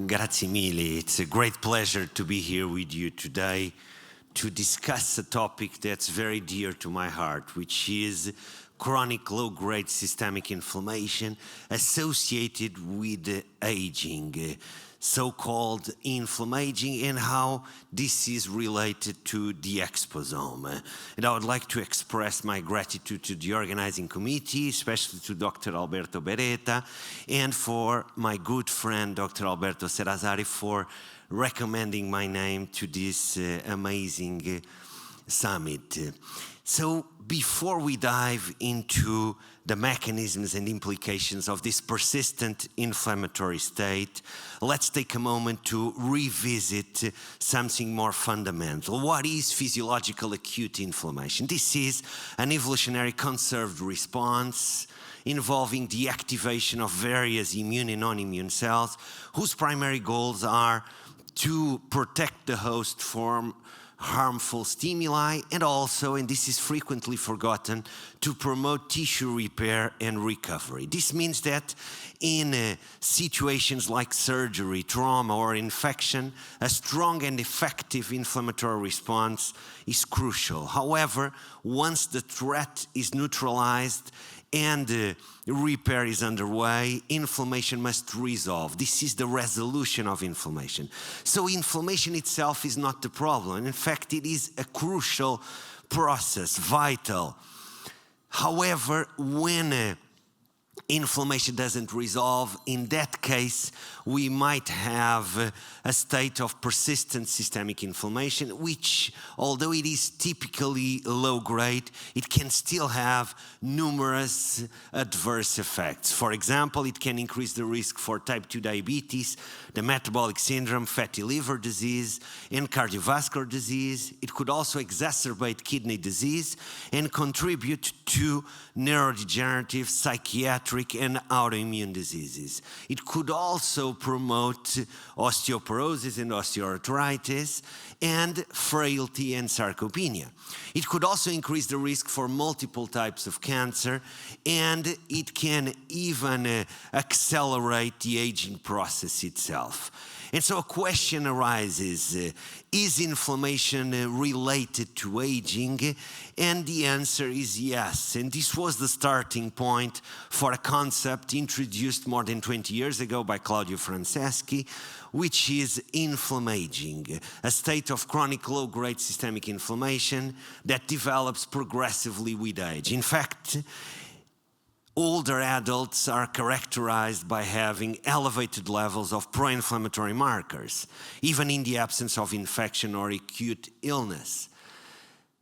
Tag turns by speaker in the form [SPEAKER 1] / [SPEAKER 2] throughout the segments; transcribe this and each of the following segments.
[SPEAKER 1] Grazie mille. It's a great pleasure to be here with you today to discuss a topic that's very dear to my heart, which is chronic low-grade systemic inflammation associated with aging, so-called inflammaging, and how this is related to the Esposoma. And I would like to express my gratitude to the organizing committee, especially to Dr. Alberto Beretta, and for my good friend, Dr. Alberto Serrazari, for recommending my name to this amazing summit. So before we dive into the mechanisms and implications of this persistent inflammatory state, let's take a moment to revisit something more fundamental. What is physiological acute inflammation? This is an evolutionary conserved response involving the activation of various immune and non-immune cells whose primary goals are to protect the host from harmful stimuli, and also, and this is frequently forgotten, to promote tissue repair and recovery. This means that in situations like surgery, trauma, or infection, a strong and effective inflammatory response is crucial. However, once the threat is neutralized and repair is underway, inflammation must resolve. This is the resolution of inflammation. So inflammation itself is not the problem. In fact, it is a crucial process, vital. However, when inflammation doesn't resolve, in that case, we might have a state of persistent systemic inflammation, which, although it is typically low grade, it can still have numerous adverse effects. For example, it can increase the risk for type 2 diabetes, the metabolic syndrome, fatty liver disease, and cardiovascular disease. It could also exacerbate kidney disease and contribute to neurodegenerative, psychiatric, and autoimmune diseases. It could also promote osteoporosis and osteoarthritis, and frailty and sarcopenia. It could also increase the risk for multiple types of cancer, and it can even accelerate the aging process itself. And so a question arises, is inflammation related to aging? And the answer is yes. And this was the starting point for a concept introduced more than 20 years ago by Claudio Franceschi, which is inflammaging, a state of chronic low-grade systemic inflammation that develops progressively with age. In fact, older adults are characterized by having elevated levels of pro-inflammatory markers, even in the absence of infection or acute illness.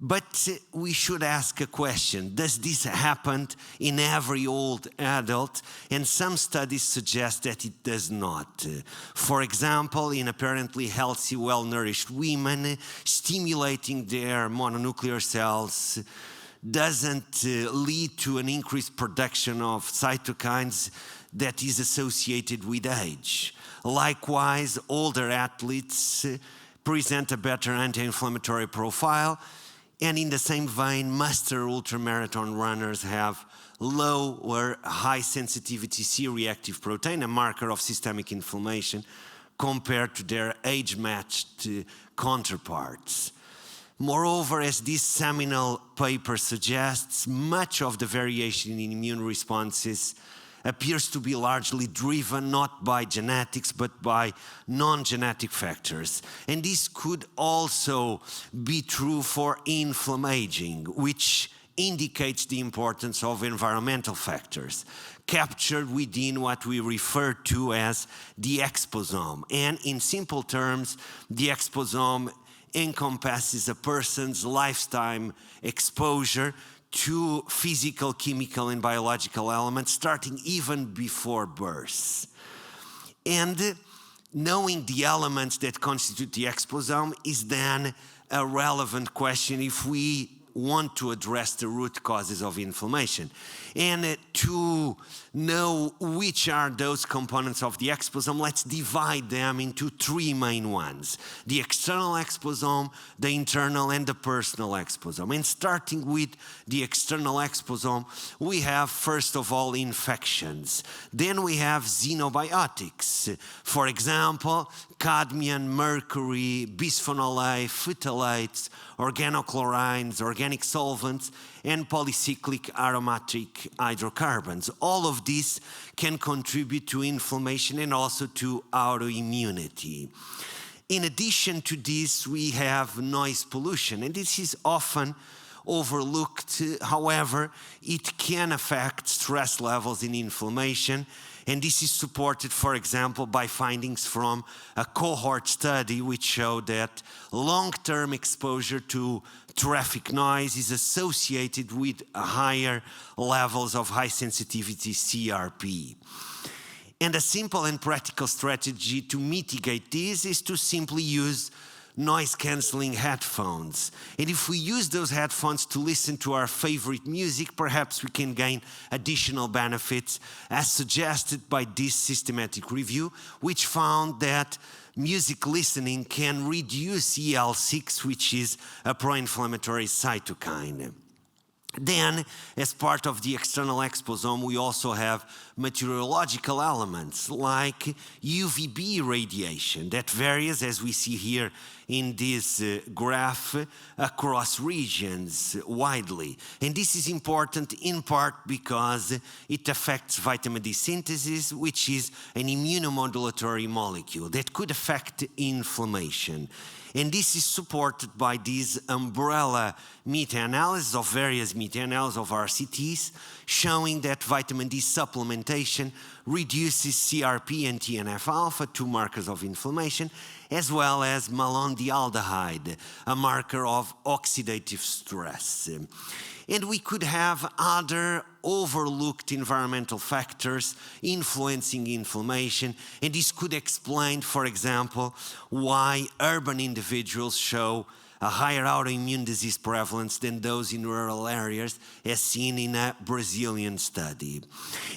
[SPEAKER 1] But we should ask a question: does this happen in every old adult? And some studies suggest that it does not. For example, in apparently healthy, well-nourished women, stimulating their mononuclear cells doesn't lead to an increased production of cytokines that is associated with age. Likewise, older athletes present a better anti-inflammatory profile, and in the same vein, master ultramarathon runners have low or high sensitivity C-reactive protein, a marker of systemic inflammation, compared to their age-matched counterparts. Moreover, as this seminal paper suggests, much of the variation in immune responses appears to be largely driven not by genetics but by non-genetic factors. And this could also be true for inflammaging, which indicates the importance of environmental factors captured within what we refer to as the exposome. And in simple terms, the exposome encompasses a person's lifetime exposure to physical, chemical, and biological elements starting even before birth. And knowing the elements that constitute the exposome is then a relevant question if we want to address the root causes of inflammation. And to know which are those components of the exposome, let's divide them into three main ones: the external exposome, the internal, and the personal exposome. And starting with the external exposome, we have, first of all, infections. Then we have xenobiotics. For example, cadmium, mercury, bisphenol A, phthalates, organochlorines, organic solvents, and polycyclic aromatic hydrocarbons. All of these can contribute to inflammation and also to autoimmunity. In addition to this, we have noise pollution, and this is often overlooked. However, it can affect stress levels in inflammation, and this is supported, for example, by findings from a cohort study which showed that long-term exposure to traffic noise is associated with higher levels of high-sensitivity CRP. And a simple and practical strategy to mitigate this is to simply use noise-canceling headphones. And if we use those headphones to listen to our favorite music, perhaps we can gain additional benefits, as suggested by this systematic review, which found that music listening can reduce IL-6, which is a pro-inflammatory cytokine. Then, as part of the external exposome, we also have meteorological elements like UVB radiation that varies, as we see here in this graph, across regions widely. And this is important in part because it affects vitamin D synthesis, which is an immunomodulatory molecule that could affect inflammation. And this is supported by this umbrella meta-analysis of various meta-analyses of RCTs, showing that vitamin D supplementation reduces CRP and TNF-alpha, two markers of inflammation, as well as malondialdehyde, a marker of oxidative stress. And we could have other overlooked environmental factors influencing inflammation, and this could explain, for example, why urban individuals show a higher autoimmune disease prevalence than those in rural areas, as seen in a Brazilian study.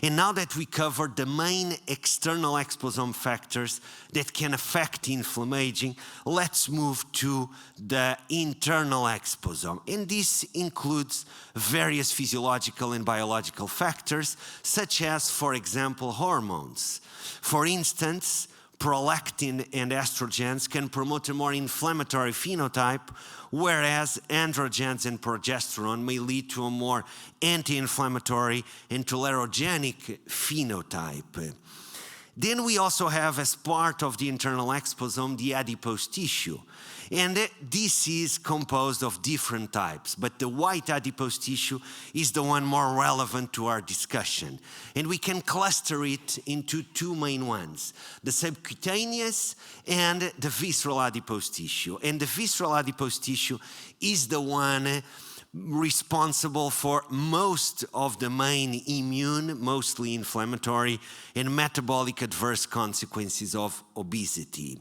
[SPEAKER 1] And now that we covered the main external exposome factors that can affect inflammaging, let's move to the internal exposome. And this includes various physiological and biological factors, such as, for example, hormones. For instance, prolactin and estrogens can promote a more inflammatory phenotype, whereas androgens and progesterone may lead to a more anti-inflammatory and tolerogenic phenotype. Then we also have, as part of the internal exposome, the adipose tissue. And this is composed of different types, but the white adipose tissue is the one more relevant to our discussion. And we can cluster it into two main ones: the subcutaneous and the visceral adipose tissue. And the visceral adipose tissue is the one responsible for most of the main immune, mostly inflammatory, and metabolic adverse consequences of obesity.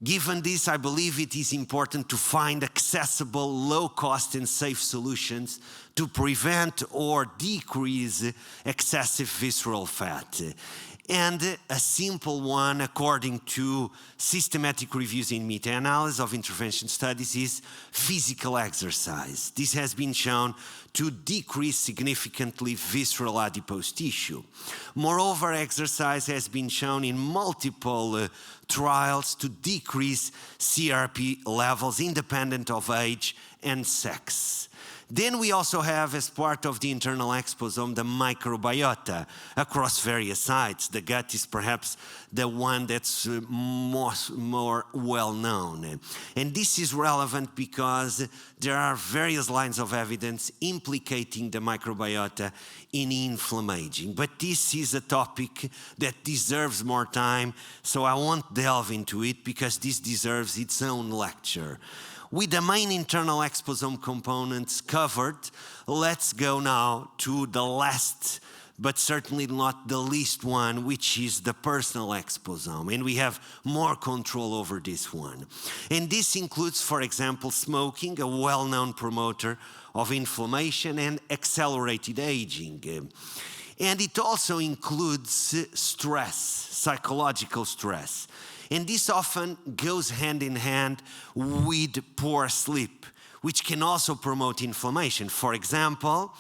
[SPEAKER 1] Given this, I believe it is important to find accessible, low-cost and safe solutions to prevent or decrease excessive visceral fat. And a simple one, according to systematic reviews in meta-analysis of intervention studies, is physical exercise. This has been shown to decrease significantly visceral adipose tissue. Moreover, exercise has been shown in multiple trials to decrease CRP levels independent of age and sex. Then we also have, as part of the internal exposome, the microbiota across various sites. The gut is perhaps the one that's more well known. And this is relevant because there are various lines of evidence implicating the microbiota in inflammaging. But this is a topic that deserves more time, so I won't delve into it because this deserves its own lecture. With the main internal exposome components covered, let's go now to the last but certainly not the least one, which is the personal exposome. And we have more control over this one. And this includes, for example, smoking, a well-known promoter of inflammation and accelerated aging. And it also includes stress, psychological stress. And this often goes hand in hand with poor sleep, which can also promote inflammation. For example,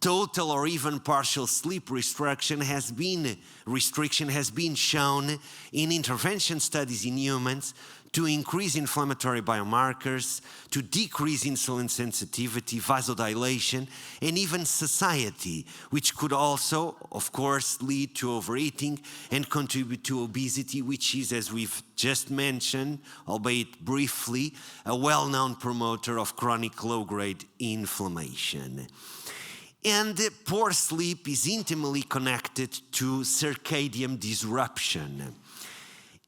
[SPEAKER 1] total or even partial sleep restriction has been shown in intervention studies in humans to increase inflammatory biomarkers, to decrease insulin sensitivity, vasodilation, and even satiety, which could also, of course, lead to overeating and contribute to obesity, which is, as we've just mentioned, albeit briefly, a well-known promoter of chronic low-grade inflammation. And poor sleep is intimately connected to circadian disruption,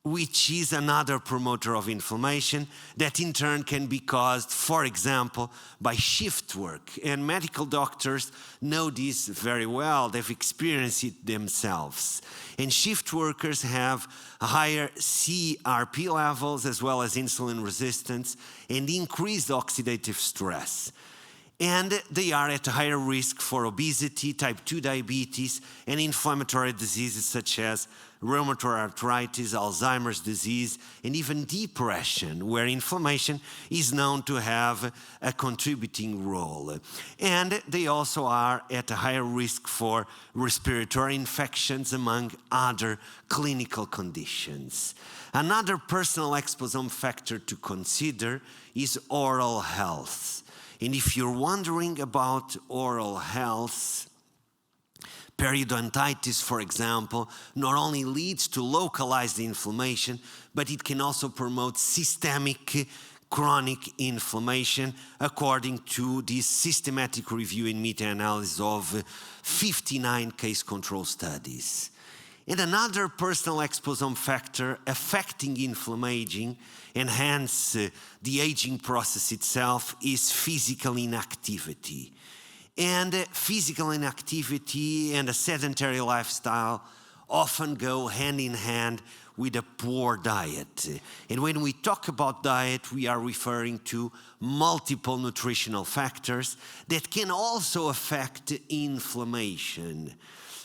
[SPEAKER 1] which is another promoter of inflammation that in turn can be caused, for example, by shift work. And medical doctors know this very well. They've experienced it themselves. And shift workers have higher CRP levels as well as insulin resistance and increased oxidative stress. And they are at a higher risk for obesity, type 2 diabetes, and inflammatory diseases such as rheumatoid arthritis, Alzheimer's disease, and even depression, where inflammation is known to have a contributing role. And they also are at a higher risk for respiratory infections, among other clinical conditions. Another personal exposome factor to consider is oral health. And if you're wondering about oral health, periodontitis, for example, not only leads to localized inflammation, but it can also promote systemic chronic inflammation, according to this systematic review and meta-analysis of 59 case control studies. And another personal exposome factor affecting inflammaging and hence the aging process itself is physical inactivity. And physical inactivity and a sedentary lifestyle often go hand in hand with a poor diet. And when we talk about diet, we are referring to multiple nutritional factors that can also affect inflammation.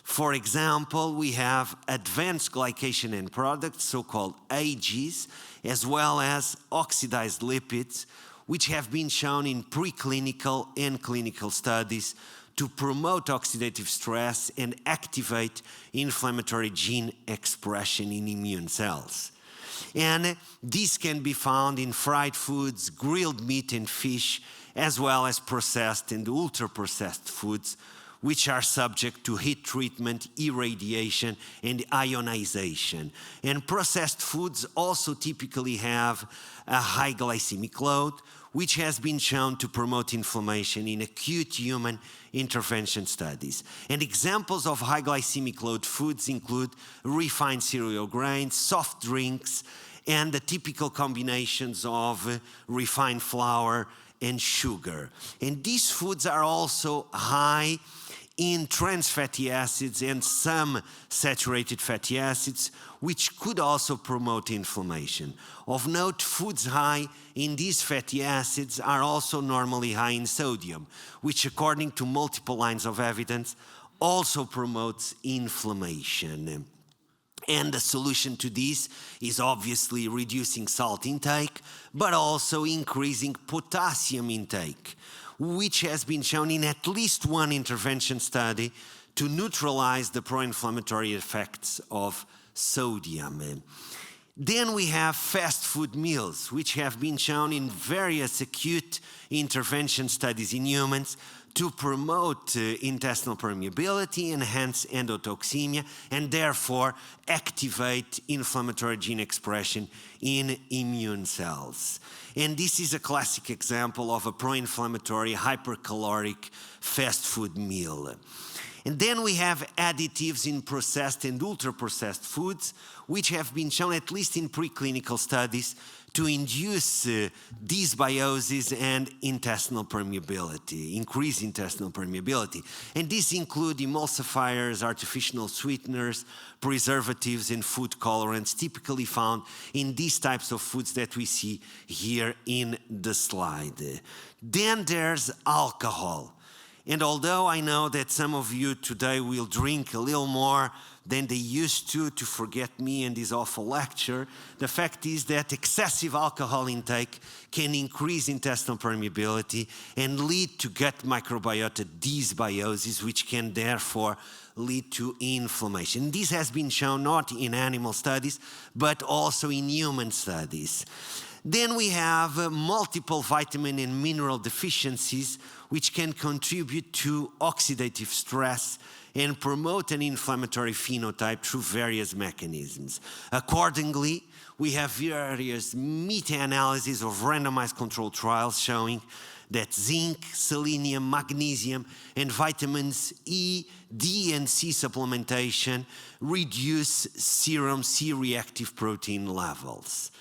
[SPEAKER 1] For example, we have advanced glycation end products, so-called AGs, as well as oxidized lipids, which have been shown in preclinical and clinical studies to promote oxidative stress and activate inflammatory gene expression in immune cells. And these can be found in fried foods, grilled meat and fish, as well as processed and ultra-processed foods, which are subject to heat treatment, irradiation, and ionization. And processed foods also typically have a high glycemic load, which has been shown to promote inflammation in acute human intervention studies. And examples of high glycemic load foods include refined cereal grains, soft drinks, and the typical combinations of refined flour and sugar. And these foods are also high in trans fatty acids and some saturated fatty acids, which could also promote inflammation. Of note, foods high in these fatty acids are also normally high in sodium, which, according to multiple lines of evidence, also promotes inflammation. And the solution to this is obviously reducing salt intake, but also increasing potassium intake, which has been shown in at least one intervention study to neutralize the pro-inflammatory effects of sodium. Then we have fast food meals, which have been shown in various acute intervention studies in humans to promote intestinal permeability, enhance endotoxemia, and therefore activate inflammatory gene expression in immune cells. And this is a classic example of a pro-inflammatory, hypercaloric fast food meal. And then we have additives in processed and ultra-processed foods, which have been shown, at least in preclinical studies, to induce dysbiosis and intestinal permeability, increase intestinal permeability. And these include emulsifiers, artificial sweeteners, preservatives, and food colorants, typically found in these types of foods that we see here in the slide. Then there's alcohol. And although I know that some of you today will drink a little more than they used to forget me and this awful lecture, the fact is that excessive alcohol intake can increase intestinal permeability and lead to gut microbiota dysbiosis, which can therefore lead to inflammation. This has been shown not in animal studies, but also in human studies. Then we have multiple vitamin and mineral deficiencies, which can contribute to oxidative stress and promote an inflammatory phenotype through various mechanisms. Accordingly, we have various meta-analyses of randomized controlled trials showing that zinc, selenium, magnesium, and vitamins E, D, and C supplementation reduce serum C-reactive protein levels.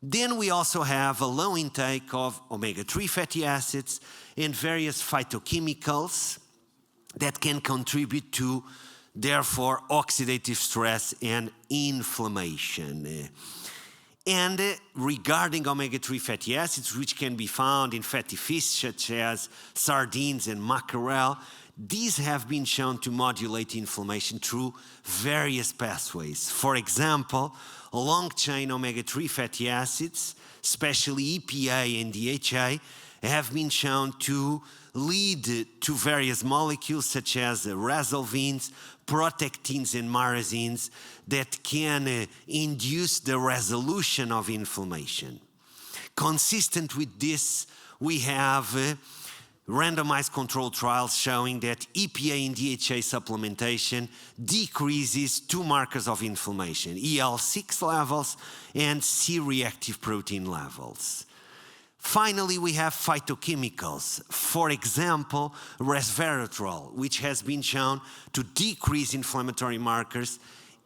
[SPEAKER 1] Then we also have a low intake of omega-3 fatty acids and various phytochemicals that can contribute to, therefore, oxidative stress and inflammation. And regarding omega-3 fatty acids, which can be found in fatty fish such as sardines and mackerel, these have been shown to modulate inflammation through various pathways. For example, long-chain omega-3 fatty acids, especially EPA and DHA, have been shown to lead to various molecules such as resolvins, protectins, and myosins that can induce the resolution of inflammation. Consistent with this, we have randomized controlled trials showing that EPA and DHA supplementation decreases two markers of inflammation, EL6 levels and C-reactive protein levels. Finally, we have phytochemicals. For example, resveratrol, which has been shown to decrease inflammatory markers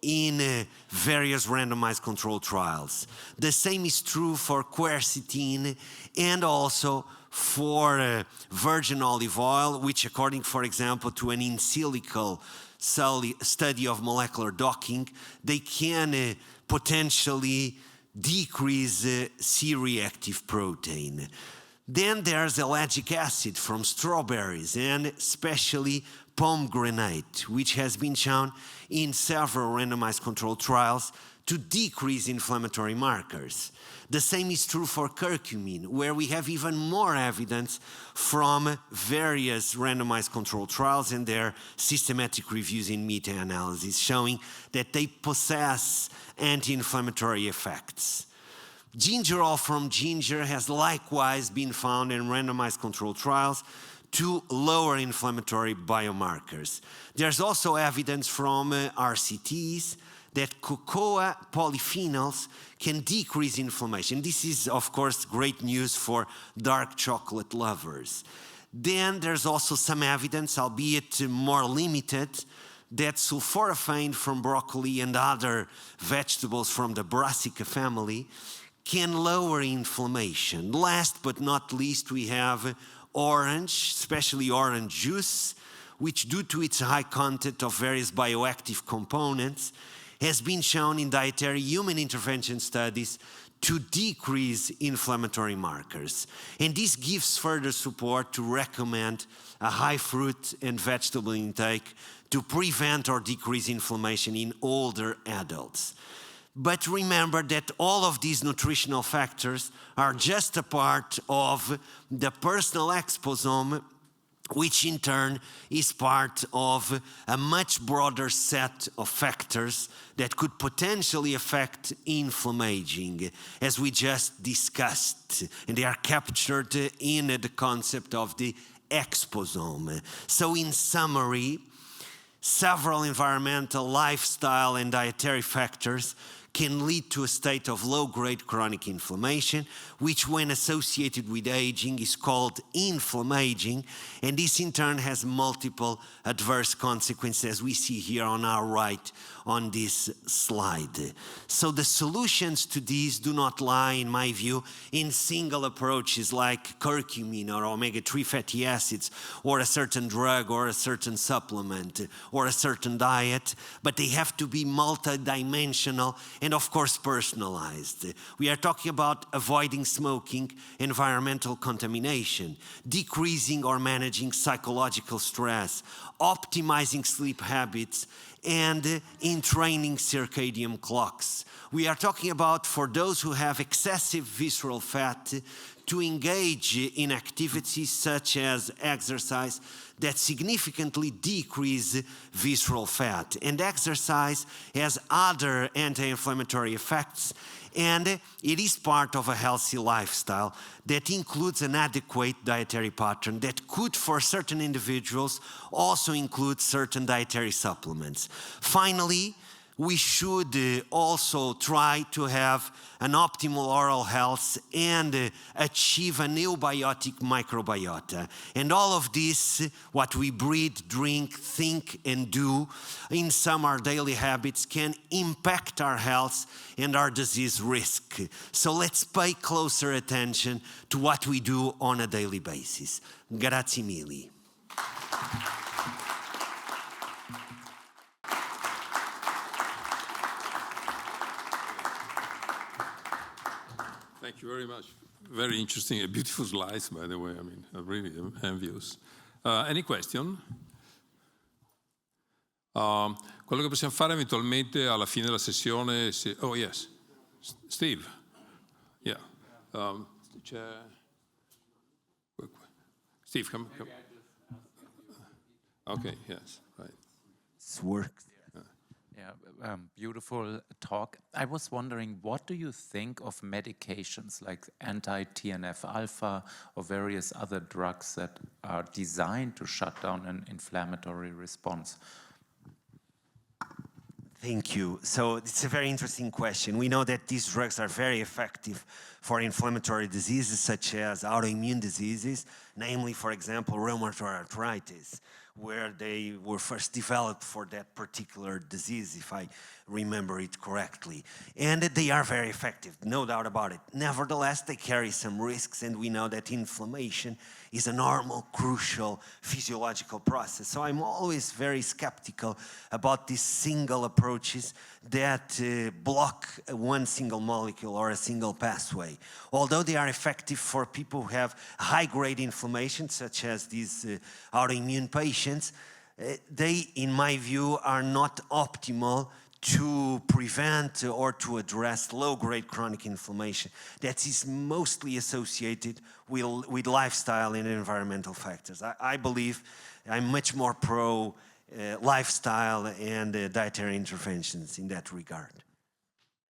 [SPEAKER 1] in various randomized controlled trials. The same is true for quercetin and also for virgin olive oil, which according, for example, to an in silico study of molecular docking, they can potentially decrease C-reactive protein. Then there's ellagic acid from strawberries and especially pomegranate, which has been shown in several randomized controlled trials to decrease inflammatory markers. The same is true for curcumin, where we have even more evidence from various randomized controlled trials and their systematic reviews in meta-analysis showing that they possess anti-inflammatory effects. Gingerol from ginger has likewise been found in randomized controlled trials to lower inflammatory biomarkers. There's also evidence from RCTs that cocoa polyphenols can decrease inflammation. This is, of course, great news for dark chocolate lovers. Then there's also some evidence, albeit more limited, that sulforaphane from broccoli and other vegetables from the brassica family can lower inflammation. Last but not least, we have orange, especially orange juice, which due to its high content of various bioactive components, has been shown in dietary human intervention studies to decrease inflammatory markers. And this gives further support to recommend a high fruit and vegetable intake to prevent or decrease inflammation in older adults. But remember that all of these nutritional factors are just a part of the personal exposome, which in turn is part of a much broader set of factors that could potentially affect inflammaging, as we just discussed, and they are captured in the concept of the exposome. So in summary, several environmental, lifestyle, and dietary factors can lead to a state of low-grade chronic inflammation, which when associated with aging is called inflammaging, and this in turn has multiple adverse consequences, as we see here on our right on this slide. So the solutions to these do not lie, in my view, in single approaches like curcumin or omega-3 fatty acids, or a certain drug, or a certain supplement, or a certain diet, but they have to be multidimensional and of course personalized. We are talking about avoiding smoking, environmental contamination, decreasing or managing psychological stress, optimizing sleep habits, and in training circadian clocks. We are talking about, for those who have excessive visceral fat, to engage in activities such as exercise that significantly decrease visceral fat. And exercise has other anti-inflammatory effects, and it is part of a healthy lifestyle that includes an adequate dietary pattern that could, for certain individuals, also include certain dietary supplements. Finally, we should also try to have an optimal oral health and achieve a neobiotic microbiota. And all of this, what we breathe, drink, think, and do in some our daily habits, can impact our health and our disease risk. So let's pay closer attention to what we do on a daily basis. Grazie mille.
[SPEAKER 2] Thank you very much. Very interesting, beautiful slides, by the way. I mean, I'm really envious. Any question? Quello che possiamo fare eventualmente alla fine della sessione, oh yes, Steve. Yeah. Steve, come. Okay, yes, right.
[SPEAKER 1] This works.
[SPEAKER 3] Yeah, beautiful talk. I was wondering, what do you think of medications like anti-TNF-alpha or various other drugs that are designed to shut down an inflammatory response?
[SPEAKER 1] Thank you. So it's a very interesting question. We know that these drugs are very effective for inflammatory diseases such as autoimmune diseases, namely, for example, rheumatoid arthritis, where they were first developed for that particular disease, if I remember it correctly. And they are very effective, no doubt about it. Nevertheless, they carry some risks, and we know that inflammation is a normal, crucial physiological process. So I'm always very skeptical about these single approaches that block one single molecule or a single pathway. Although they are effective for people who have high-grade inflammation, such as these autoimmune patients, they, in my view, are not optimal to prevent or to address low-grade chronic inflammation that is mostly associated with lifestyle and environmental factors. I believe I'm much more pro lifestyle and dietary interventions in that regard.